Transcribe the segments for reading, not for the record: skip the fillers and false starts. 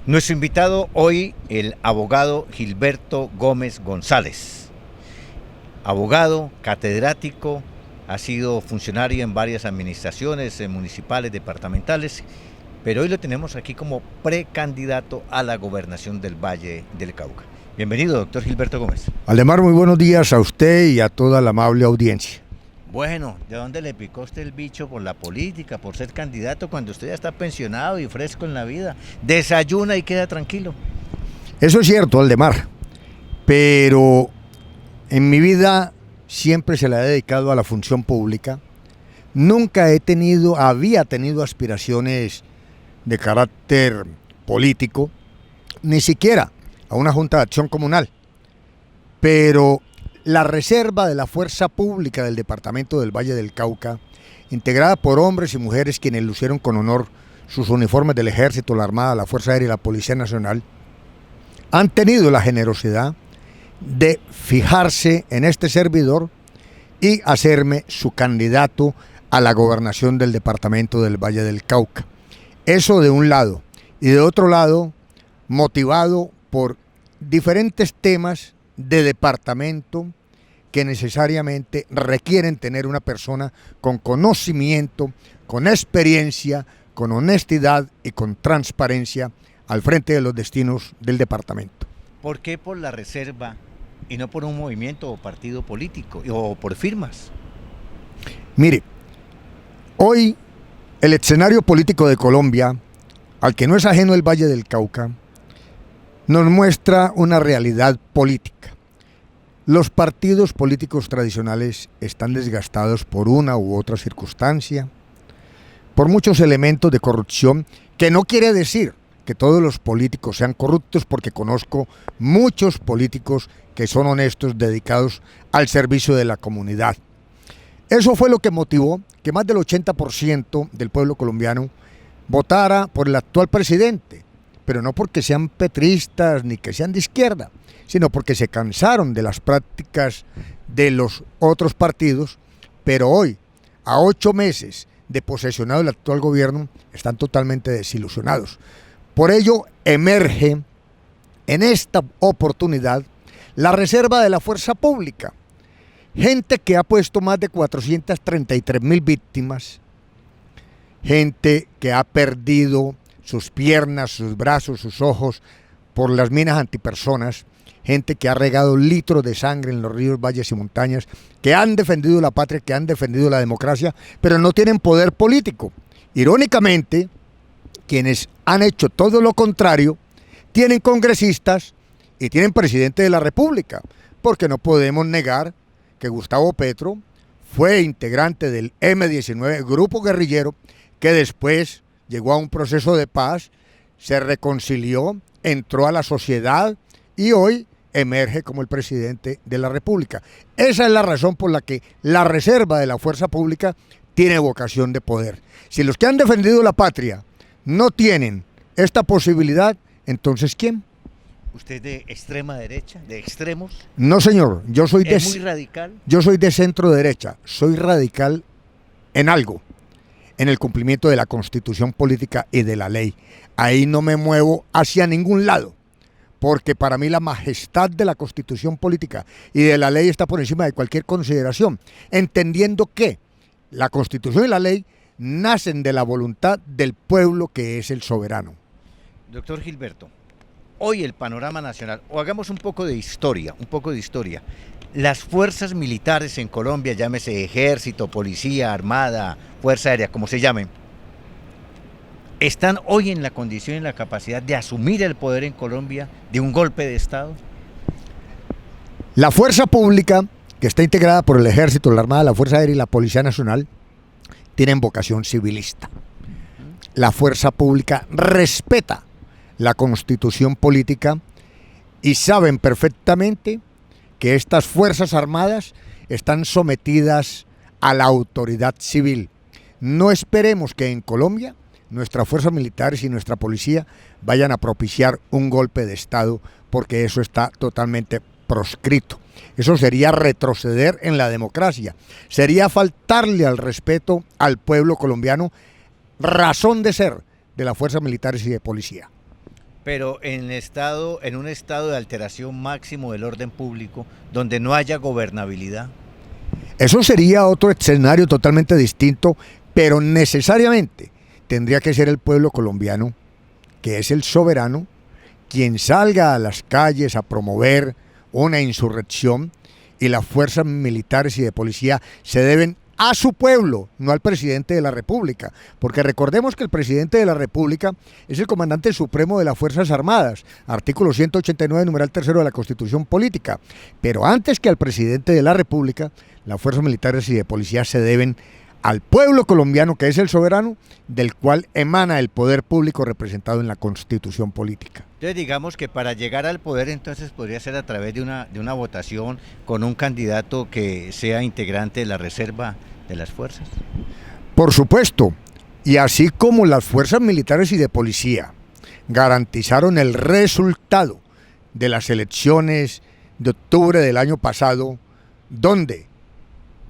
Nuestro invitado hoy, el abogado Gilberto Gómez González. Abogado, catedrático, ha sido funcionario en varias administraciones municipales, departamentales, pero hoy lo tenemos aquí como precandidato a la gobernación del Valle del Cauca. Bienvenido, doctor Gilberto Gómez. Aldemar, muy buenos días a usted y a toda la amable audiencia. Bueno, ¿de dónde le picó usted el bicho por la política, por ser candidato cuando usted ya está pensionado y fresco en la vida? Desayuna y queda tranquilo. Eso es cierto, Aldemar, pero en mi vida siempre se la he dedicado a la función pública. Nunca había tenido aspiraciones de carácter político, ni siquiera a una junta de acción comunal. Pero la reserva de la fuerza pública del departamento del Valle del Cauca, integrada por hombres y mujeres quienes lucieron con honor sus uniformes del Ejército, la Armada, la Fuerza Aérea y la Policía Nacional, han tenido la generosidad de fijarse en este servidor y hacerme su candidato a la gobernación del departamento del Valle del Cauca. Eso de un lado. Y de otro lado, motivado por diferentes temas de departamento que necesariamente requieren tener una persona con conocimiento, con experiencia, con honestidad y con transparencia al frente de los destinos del departamento. ¿Por qué por la reserva y no por un movimiento o partido político o por firmas? Mire, hoy el escenario político de Colombia, al que no es ajeno el Valle del Cauca, nos muestra una realidad política. Los partidos políticos tradicionales están desgastados por una u otra circunstancia, por muchos elementos de corrupción, que no quiere decir que todos los políticos sean corruptos, porque conozco muchos políticos que son honestos, dedicados al servicio de la comunidad. Eso fue lo que motivó que más del 80% del pueblo colombiano votara por el actual presidente, pero no porque sean petristas ni que sean de izquierda, sino porque se cansaron de las prácticas de los otros partidos, pero hoy, a 8 meses de posesionado el actual gobierno, están totalmente desilusionados. Por ello emerge en esta oportunidad la reserva de la fuerza pública, gente que ha puesto más de 433,000 víctimas, gente que ha perdido sus piernas, sus brazos, sus ojos por las minas antipersonas, gente que ha regado litros de sangre en los ríos, valles y montañas, que han defendido la patria, que han defendido la democracia, pero no tienen poder político. Irónicamente, quienes han hecho todo lo contrario tienen congresistas y tienen presidente de la República, porque no podemos negar que Gustavo Petro fue integrante del M-19, grupo guerrillero, que después llegó a un proceso de paz, se reconcilió, entró a la sociedad y hoy emerge como el presidente de la República. Esa es la razón por la que la reserva de la fuerza pública tiene vocación de poder. Si los que han defendido la patria no tienen esta posibilidad, entonces ¿quién? ¿Usted es de extrema derecha, de extremos? No, señor, yo soy ¿Es muy radical? Yo soy de centro derecha, soy radical en algo, en el cumplimiento de la Constitución política y de la ley. Ahí no me muevo hacia ningún lado, porque para mí la majestad de la Constitución política y de la ley está por encima de cualquier consideración, entendiendo que la Constitución y la ley nacen de la voluntad del pueblo, que es el soberano. Doctor Gilberto, hoy el panorama nacional, o hagamos un poco de historia. Las fuerzas militares en Colombia, llámese ejército, policía, armada, fuerza aérea, como se llamen, ¿están hoy en la condición y en la capacidad de asumir el poder en Colombia de un golpe de Estado? La fuerza pública, que está integrada por el ejército, la armada, la fuerza aérea y la policía nacional, tienen vocación civilista. La fuerza pública respeta la Constitución política y saben perfectamente que estas fuerzas armadas están sometidas a la autoridad civil. No esperemos que en Colombia nuestras fuerzas militares y nuestra policía vayan a propiciar un golpe de Estado, porque eso está totalmente proscrito. Eso sería retroceder en la democracia, sería faltarle al respeto al pueblo colombiano, razón de ser de las fuerzas militares y de policía. Pero en un estado de alteración máximo del orden público, donde no haya gobernabilidad. Eso sería otro escenario totalmente distinto, pero necesariamente tendría que ser el pueblo colombiano, que es el soberano, quien salga a las calles a promover una insurrección, y las fuerzas militares y de policía se deben a su pueblo, no al presidente de la República, porque recordemos que el presidente de la República es el comandante supremo de las Fuerzas Armadas, artículo 189, numeral tercero de la Constitución Política, pero antes que al presidente de la República, las fuerzas militares y de policía se deben al pueblo colombiano, que es el soberano, del cual emana el poder público representado en la Constitución Política. Entonces digamos que para llegar al poder entonces podría ser a través de una votación con un candidato que sea integrante de la reserva de las fuerzas. Por supuesto, y así como las fuerzas militares y de policía garantizaron el resultado de las elecciones de octubre del año pasado, donde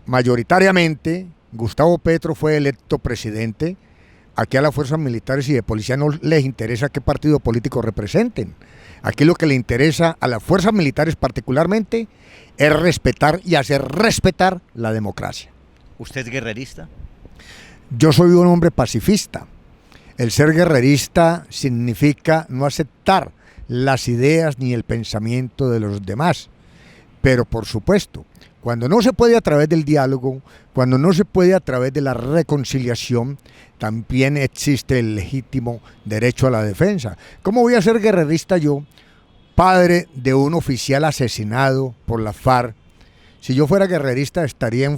mayoritariamente Gustavo Petro fue electo presidente, aquí a las fuerzas militares y de policía no les interesa qué partido político representen. Aquí lo que le interesa a las fuerzas militares particularmente es respetar y hacer respetar la democracia. ¿Usted es guerrerista? Yo soy un hombre pacifista. El ser guerrerista significa no aceptar las ideas ni el pensamiento de los demás. Pero por supuesto, cuando no se puede a través del diálogo, cuando no se puede a través de la reconciliación, también existe el legítimo derecho a la defensa. ¿Cómo voy a ser guerrerista yo, padre de un oficial asesinado por la FARC? Si yo fuera guerrerista estaría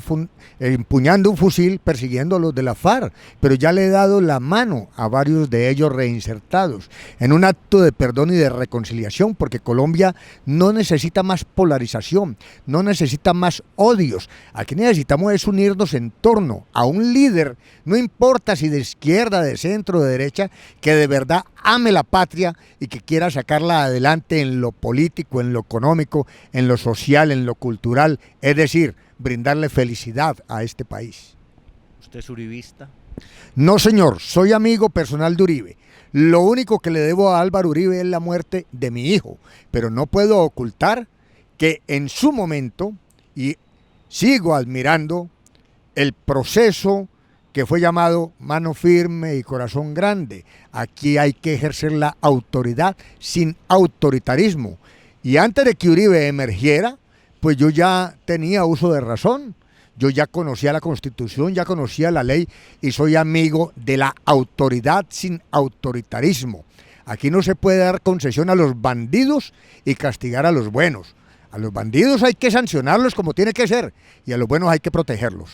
empuñando un fusil persiguiendo a los de la FARC, pero ya le he dado la mano a varios de ellos reinsertados en un acto de perdón y de reconciliación, porque Colombia no necesita más polarización, no necesita más odios. Aquí necesitamos es unirnos en torno a un líder, no importa si de izquierda, de centro, de derecha, que de verdad ame la patria y que quiera sacarla adelante en lo político, en lo económico, en lo social, en lo cultural, es decir, brindarle felicidad a este país. ¿Usted es uribista? No, señor, soy amigo personal de Uribe. Lo único que le debo a Álvaro Uribe es la muerte de mi hijo, pero no puedo ocultar que en su momento, y sigo admirando el proceso que fue llamado mano firme y corazón grande. Aquí hay que ejercer la autoridad sin autoritarismo. Y antes de que Uribe emergiera, pues yo ya tenía uso de razón. Yo ya conocía la Constitución, ya conocía la ley y soy amigo de la autoridad sin autoritarismo. Aquí no se puede dar concesión a los bandidos y castigar a los buenos. A los bandidos hay que sancionarlos como tiene que ser y a los buenos hay que protegerlos.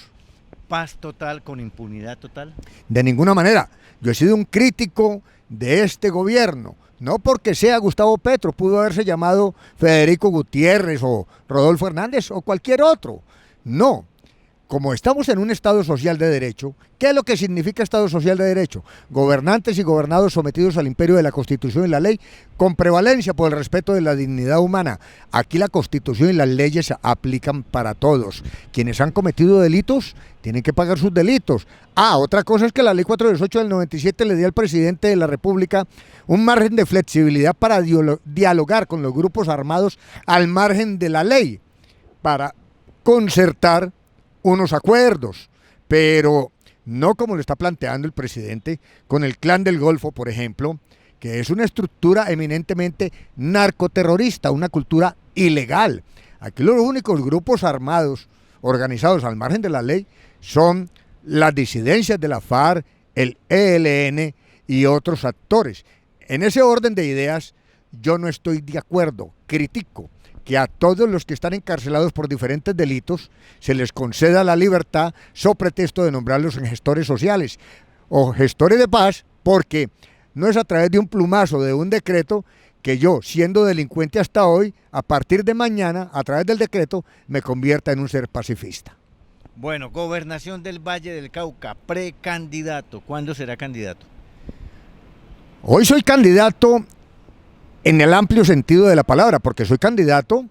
¿Paz total con impunidad total? De ninguna manera. Yo he sido un crítico de este gobierno. No porque sea Gustavo Petro, pudo haberse llamado Federico Gutiérrez o Rodolfo Hernández o cualquier otro. No. Como estamos en un Estado social de derecho, ¿qué es lo que significa Estado social de derecho? Gobernantes y gobernados sometidos al imperio de la Constitución y la ley, con prevalencia por el respeto de la dignidad humana. Aquí la Constitución y las leyes se aplican para todos. Quienes han cometido delitos tienen que pagar sus delitos. Otra cosa es que la ley 418 del 97 le dio al presidente de la República un margen de flexibilidad para dialogar con los grupos armados al margen de la ley, para concertar unos acuerdos, pero no como lo está planteando el presidente con el Clan del Golfo, por ejemplo, que es una estructura eminentemente narcoterrorista, una cultura ilegal. Aquí los únicos grupos armados organizados al margen de la ley son las disidencias de la FARC, el ELN y otros actores. En ese orden de ideas yo no estoy de acuerdo, critico que a todos los que están encarcelados por diferentes delitos se les conceda la libertad so pretexto de nombrarlos en gestores sociales o gestores de paz, porque no es a través de un plumazo, de un decreto, que yo, siendo delincuente hasta hoy, a partir de mañana, a través del decreto, me convierta en un ser pacifista. Bueno, Gobernación del Valle del Cauca, precandidato. ¿Cuándo será candidato? Hoy soy candidato en el amplio sentido de la palabra, porque soy candidato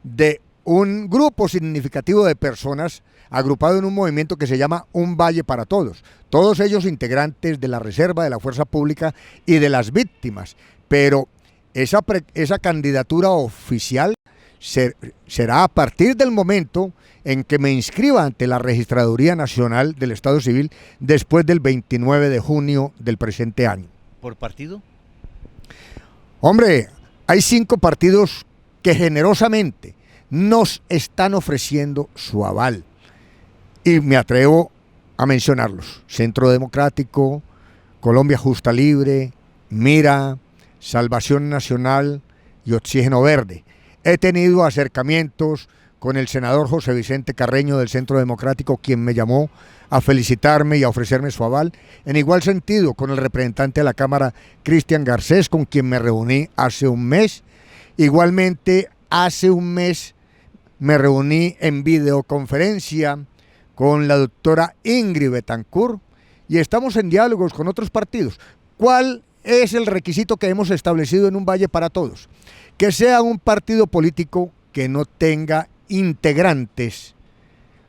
de un grupo significativo de personas agrupado en un movimiento que se llama Un Valle para Todos. Todos ellos integrantes de la Reserva, de la Fuerza Pública y de las víctimas. pero esa candidatura oficial será a partir del momento en que me inscriba ante la Registraduría Nacional del Estado Civil después del 29 de junio del presente año. ¿Por partido? Hombre, hay 5 partidos que generosamente nos están ofreciendo su aval. Y me atrevo a mencionarlos: Centro Democrático, Colombia Justa Libre, Mira, Salvación Nacional y Oxígeno Verde. He tenido acercamientos con el senador José Vicente Carreño del Centro Democrático, quien me llamó a felicitarme y a ofrecerme su aval. En igual sentido, con el representante de la Cámara, Cristian Garcés, con quien me reuní hace un mes. Igualmente, hace un mes me reuní en videoconferencia con la doctora Ingrid Betancourt y estamos en diálogos con otros partidos. ¿Cuál es el requisito que hemos establecido en Un Valle para Todos? Que sea un partido político que no tenga integrantes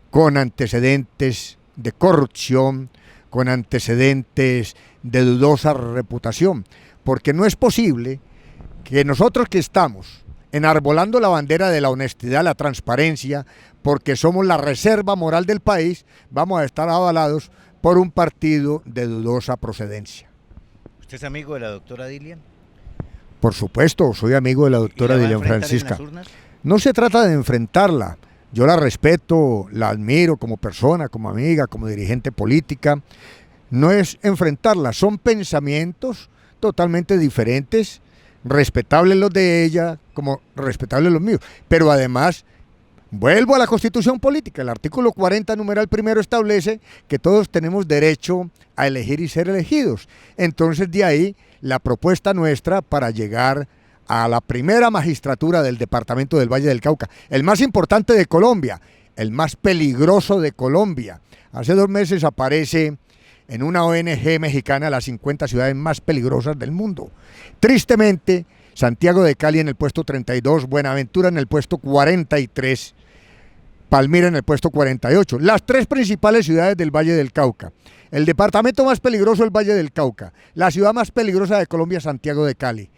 con antecedentes de corrupción, con antecedentes de dudosa reputación, porque no es posible que nosotros que estamos enarbolando la bandera de la honestidad, la transparencia, porque somos la reserva moral del país, vamos a estar avalados por un partido de dudosa procedencia. ¿Usted es amigo de la doctora Dilian? Por supuesto, soy amigo de la doctora Dilian Francisca. No se trata de enfrentarla. Yo la respeto, la admiro como persona, como amiga, como dirigente política. No es enfrentarla, son pensamientos totalmente diferentes, respetables los de ella como respetables los míos. Pero además, vuelvo a la Constitución Política. El artículo 40, numeral primero, establece que todos tenemos derecho a elegir y ser elegidos. Entonces, de ahí la propuesta nuestra para llegar a la primera magistratura del departamento del Valle del Cauca, el más importante de Colombia, el más peligroso de Colombia. Hace 2 meses aparece en una ONG mexicana las 50 ciudades más peligrosas del mundo. Tristemente, Santiago de Cali en el puesto 32, Buenaventura en el puesto 43, Palmira en el puesto 48. Las 3 principales ciudades del Valle del Cauca. El departamento más peligroso, el Valle del Cauca. La ciudad más peligrosa de Colombia, Santiago de Cali.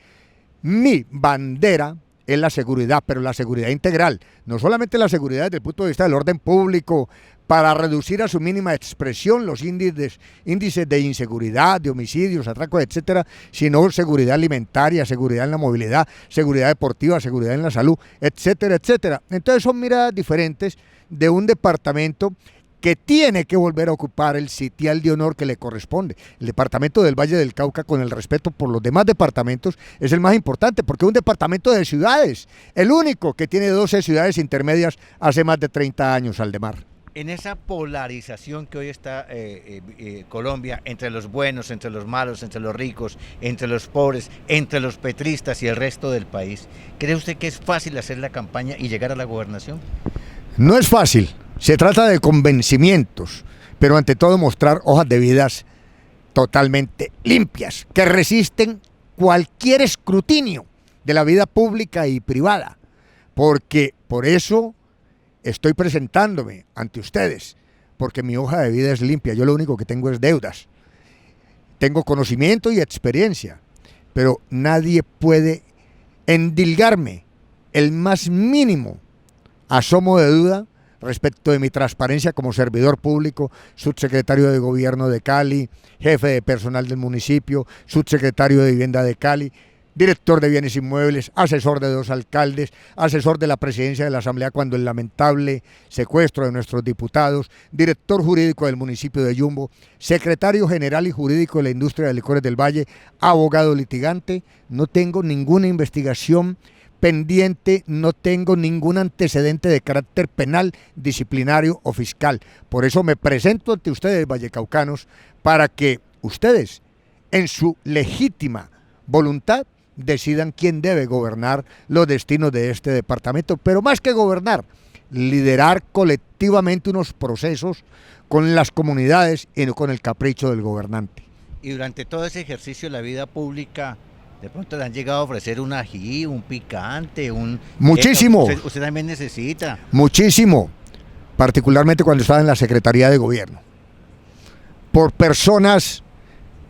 Mi bandera es la seguridad, pero la seguridad integral, no solamente la seguridad desde el punto de vista del orden público, para reducir a su mínima expresión los índices de inseguridad, de homicidios, atracos, etcétera, sino seguridad alimentaria, seguridad en la movilidad, seguridad deportiva, seguridad en la salud, etcétera, etcétera. Entonces son miradas diferentes de un departamento que tiene que volver a ocupar el sitial de honor que le corresponde. El departamento del Valle del Cauca, con el respeto por los demás departamentos, es el más importante, porque es un departamento de ciudades, el único que tiene 12 ciudades intermedias hace más de 30 años, Aldemar. En esa polarización que hoy está Colombia, entre los buenos, entre los malos, entre los ricos, entre los pobres, entre los petristas y el resto del país, ¿cree usted que es fácil hacer la campaña y llegar a la gobernación? No es fácil. Se trata de convencimientos, pero ante todo mostrar hojas de vidas totalmente limpias, que resisten cualquier escrutinio de la vida pública y privada, porque por eso estoy presentándome ante ustedes, porque mi hoja de vida es limpia. Yo lo único que tengo es deudas. Tengo conocimiento y experiencia, pero nadie puede endilgarme el más mínimo asomo de duda respecto de mi transparencia como servidor público, subsecretario de Gobierno de Cali, jefe de personal del municipio, subsecretario de Vivienda de Cali, director de bienes inmuebles, asesor de 2 alcaldes, asesor de la presidencia de la Asamblea cuando el lamentable secuestro de nuestros diputados, director jurídico del municipio de Yumbo, secretario general y jurídico de la industria de licores del Valle, abogado litigante. No tengo ninguna investigación pendiente, no tengo ningún antecedente de carácter penal, disciplinario o fiscal. Por eso me presento ante ustedes, vallecaucanos, para que ustedes, en su legítima voluntad, decidan quién debe gobernar los destinos de este departamento, pero más que gobernar, liderar colectivamente unos procesos con las comunidades y no con el capricho del gobernante. Y durante todo ese ejercicio de la vida pública, de pronto le han llegado a ofrecer un ají, un picante, un... Muchísimo. Usted también necesita. Muchísimo, particularmente cuando estaba en la Secretaría de Gobierno. Por personas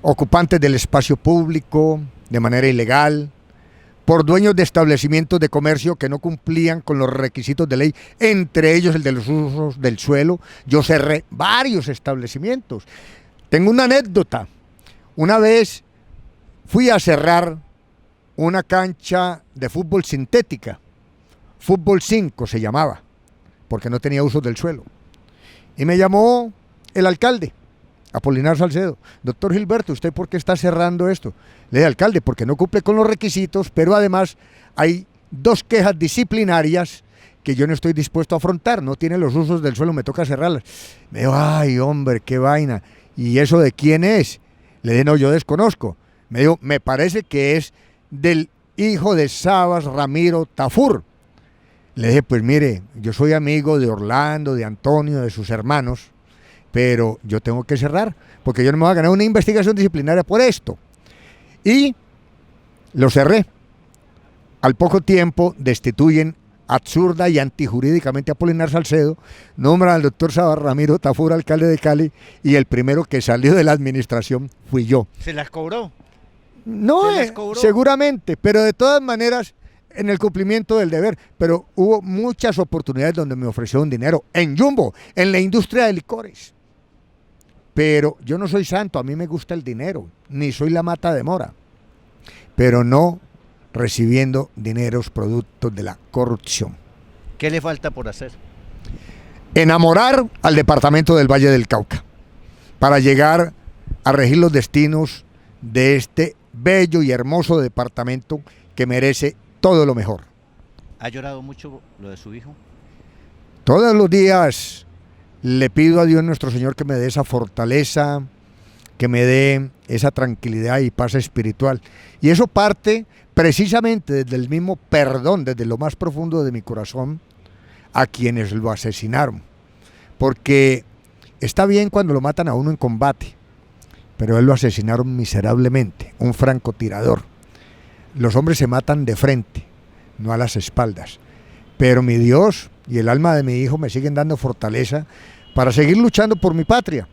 ocupantes del espacio público, de manera ilegal, por dueños de establecimientos de comercio que no cumplían con los requisitos de ley, entre ellos el de los usos del suelo. Yo cerré varios establecimientos. Tengo una anécdota. Una vez fui a cerrar una cancha de fútbol sintética, Fútbol 5 se llamaba, porque no tenía usos del suelo. Y me llamó el alcalde, Apolinar Salcedo. Doctor Gilberto, ¿usted por qué está cerrando esto? Le dije, alcalde, porque no cumple con los requisitos, pero además hay 2 quejas disciplinarias que yo no estoy dispuesto a afrontar. No tiene los usos del suelo, me toca cerrarlas. Me dijo, ay, hombre, qué vaina. ¿Y eso de quién es? Le dije, no, yo desconozco. Me dijo, me parece que es del hijo de Sabas Ramiro Tafur. Le dije, pues mire, yo soy amigo de Orlando, de Antonio, de sus hermanos, pero yo tengo que cerrar, porque yo no me voy a ganar una investigación disciplinaria por esto. Y lo cerré. Al poco tiempo destituyen absurda y antijurídicamente a Apolinar Salcedo, nombran al doctor Sabas Ramiro Tafur, alcalde de Cali, y el primero que salió de la administración fui yo. ¿Se las cobró? No, seguramente, pero de todas maneras, en el cumplimiento del deber, pero hubo muchas oportunidades donde me ofrecieron dinero, en Jumbo, en la industria de licores. Pero yo no soy santo, a mí me gusta el dinero, ni soy la mata de mora, pero no recibiendo dineros productos de la corrupción. ¿Qué le falta por hacer? Enamorar al departamento del Valle del Cauca, para llegar a regir los destinos de este bello y hermoso departamento que merece todo lo mejor. ¿Ha llorado mucho lo de su hijo? Todos los días le pido a Dios nuestro Señor que me dé esa fortaleza, que me dé esa tranquilidad y paz espiritual. Y eso parte precisamente desde el mismo perdón, desde lo más profundo de mi corazón, a quienes lo asesinaron. Porque está bien cuando lo matan a uno en combate, pero él lo asesinaron miserablemente, un francotirador. Los hombres se matan de frente, no a las espaldas. Pero mi Dios y el alma de mi hijo me siguen dando fortaleza para seguir luchando por mi patria.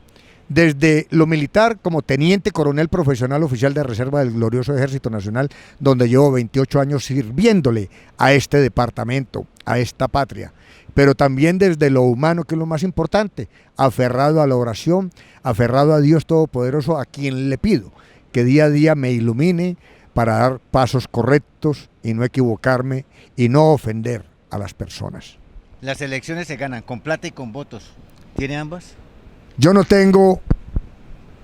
Desde lo militar, como teniente coronel profesional oficial de reserva del glorioso Ejército Nacional, donde llevo 28 años sirviéndole a este departamento, a esta patria. Pero también desde lo humano, que es lo más importante, aferrado a la oración, aferrado a Dios Todopoderoso, a quien le pido que día a día me ilumine para dar pasos correctos y no equivocarme y no ofender a las personas. Las elecciones se ganan con plata y con votos. ¿Tiene ambas? Yo no tengo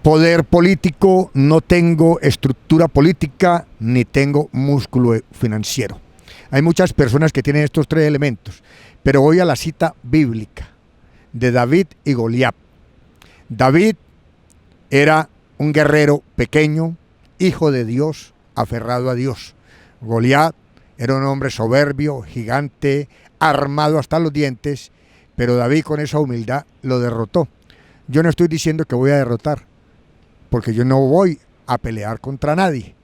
poder político, no tengo estructura política, ni tengo músculo financiero. Hay muchas personas que tienen estos 3 elementos, pero voy a la cita bíblica de David y Goliat. David era un guerrero pequeño, hijo de Dios, aferrado a Dios. Goliat era un hombre soberbio, gigante, armado hasta los dientes, pero David con esa humildad lo derrotó. Yo no estoy diciendo que voy a derrotar, porque yo no voy a pelear contra nadie.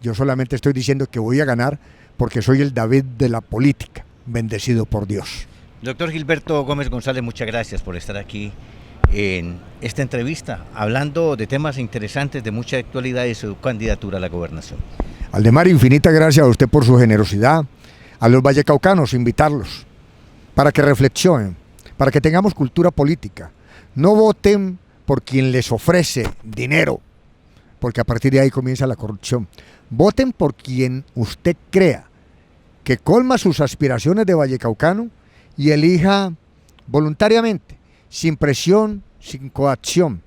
Yo solamente estoy diciendo que voy a ganar porque soy el David de la política, bendecido por Dios. Doctor Gilberto Gómez González, muchas gracias por estar aquí en esta entrevista, hablando de temas interesantes de mucha actualidad y su candidatura a la gobernación. Aldemar, infinitas gracias a usted por su generosidad. A los vallecaucanos, invitarlos para que reflexionen, para que tengamos cultura política. No voten por quien les ofrece dinero, porque a partir de ahí comienza la corrupción. Voten por quien usted crea que colma sus aspiraciones de vallecaucano y elija voluntariamente, sin presión, sin coacción,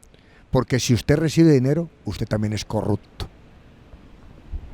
porque si usted recibe dinero, usted también es corrupto.